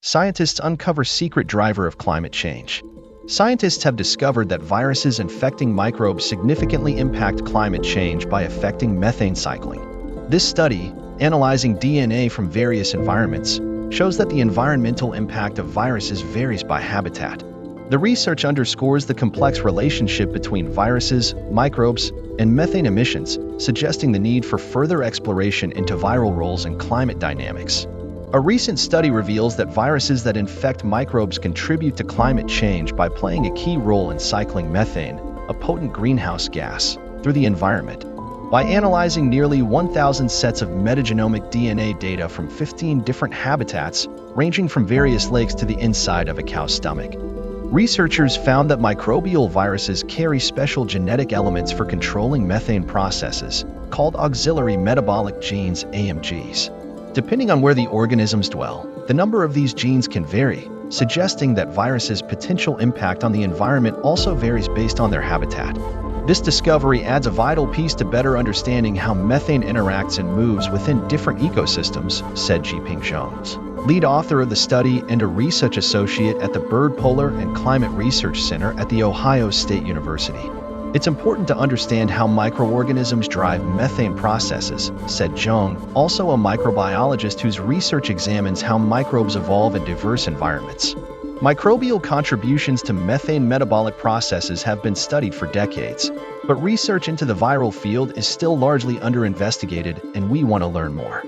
scientists uncover secret driver of climate change. Scientists have discovered that viruses infecting microbes significantly impact climate change by affecting methane cycling. This study, analyzing DNA from various environments, shows that the environmental impact of viruses varies by habitat. The research underscores the complex relationship between viruses, microbes, and methane emissions, suggesting the need for further exploration into viral roles in climate dynamics. A recent study reveals that viruses that infect microbes contribute to climate change by playing a key role in cycling methane, a potent greenhouse gas, through the environment. By analyzing nearly 1,000 sets of metagenomic DNA data from 15 different habitats, ranging from various lakes to the inside of a cow's stomach, researchers found that microbial viruses carry special genetic elements for controlling methane processes, called auxiliary metabolic genes (AMGs). Depending on where the organisms dwell, the number of these genes can vary, suggesting that viruses' potential impact on the environment also varies based on their habitat. This discovery adds a vital piece to better understanding how methane interacts and moves within different ecosystems, said Jiping Jones, lead author of the study and a research associate at the Bird Polar and Climate Research Center at The Ohio State University. It's important to understand how microorganisms drive methane processes, said Zhang, also a microbiologist whose research examines how microbes evolve in diverse environments. Microbial contributions to methane metabolic processes have been studied for decades, but research into the viral field is still largely under-investigated, and we want to learn more.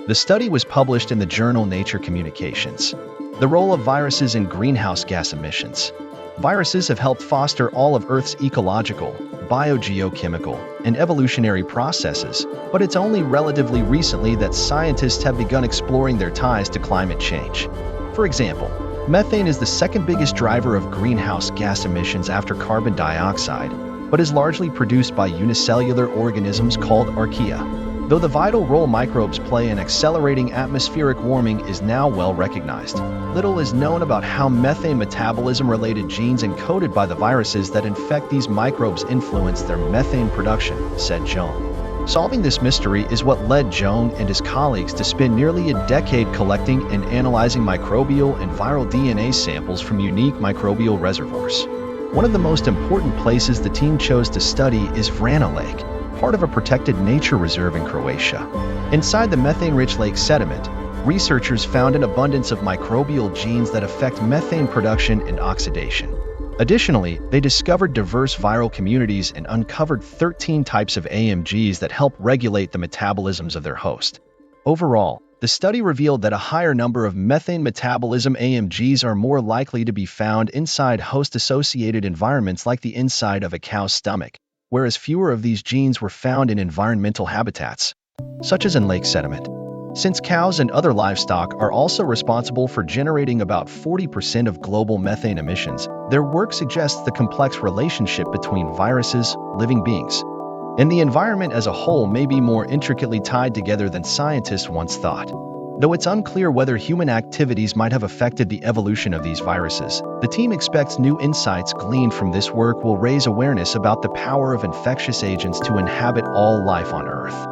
The study was published in the journal Nature Communications. The role of viruses in greenhouse gas emissions. Viruses have helped foster all of Earth's ecological, biogeochemical, and evolutionary processes, but it's only relatively recently that scientists have begun exploring their ties to climate change. For example, methane is the second biggest driver of greenhouse gas emissions after carbon dioxide, but is largely produced by unicellular organisms called archaea. Though the vital role microbes play in accelerating atmospheric warming is now well recognized, little is known about how methane metabolism-related genes encoded by the viruses that infect these microbes influence their methane production, said Zhang. Solving this mystery is what led Zhang and his colleagues to spend nearly a decade collecting and analyzing microbial and viral DNA samples from unique microbial reservoirs. One of the most important places the team chose to study is Vrana Lake, part of a protected nature reserve in Croatia. Inside the methane-rich lake sediment, researchers found an abundance of microbial genes that affect methane production and oxidation. Additionally, they discovered diverse viral communities and uncovered 13 types of AMGs that help regulate the metabolisms of their host. Overall, the study revealed that a higher number of methane metabolism AMGs are more likely to be found inside host-associated environments like the inside of a cow's stomach, whereas fewer of these genes were found in environmental habitats, such as in lake sediment. Since cows and other livestock are also responsible for generating about 40% of global methane emissions, their work suggests the complex relationship between viruses, living beings, and the environment as a whole may be more intricately tied together than scientists once thought. Though it's unclear whether human activities might have affected the evolution of these viruses, the team expects new insights gleaned from this work will raise awareness about the power of infectious agents to inhabit all life on Earth.